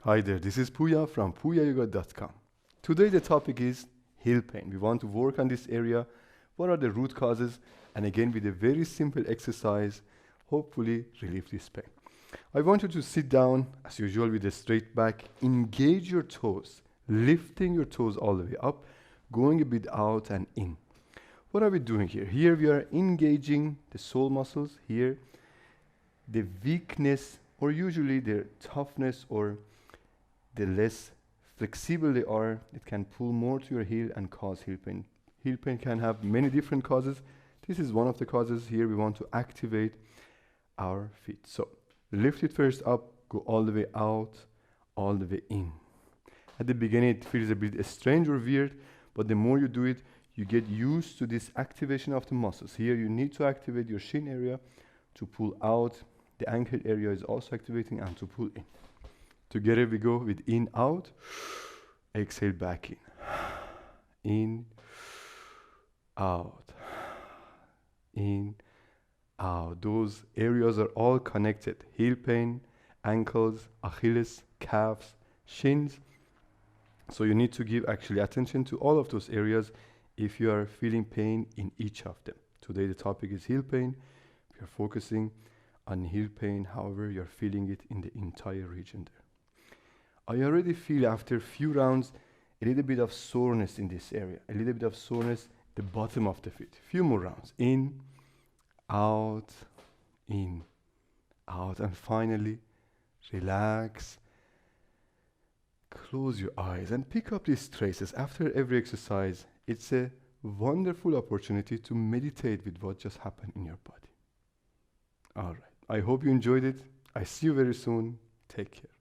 Hi there, this is Puya from puyayoga.com. Today the topic is heel pain. We want to work on this area. What are the root causes? And again, with a very simple exercise, hopefully relieve this pain. I want you to sit down, as usual, with a straight back. Engage your toes, lifting your toes all the way up, going a bit out and in. What are we doing here? Here we are engaging the sole muscles. Here, the weakness, or usually the toughness, or the less flexible they are, it can pull more to your heel and cause heel pain. Heel pain can have many different causes. This is one of the causes. Here we want to activate our feet. So lift it first up, go all the way out, all the way in. At the beginning it feels a bit strange or weird, but the more you do it, you get used to this activation of the muscles. Here you need to activate your shin area to pull out. The ankle area is also activating and to pull in. Together we go with in, out, exhale back in, out, in, out. Those areas are all connected. Heel pain, ankles, Achilles, calves, shins. So you need to give actually attention to all of those areas if you are feeling pain in each of them. Today the topic is heel pain. We are focusing on heel pain, however you're feeling it in the entire region there. I already feel after a few rounds a little bit of soreness in this area, a little bit of soreness the bottom of the feet. Few more rounds. In, out, and finally relax. Close your eyes and pick up these traces. After every exercise, it's a wonderful opportunity to meditate with what just happened in your body. All right. I hope you enjoyed it. I see you very soon. Take care.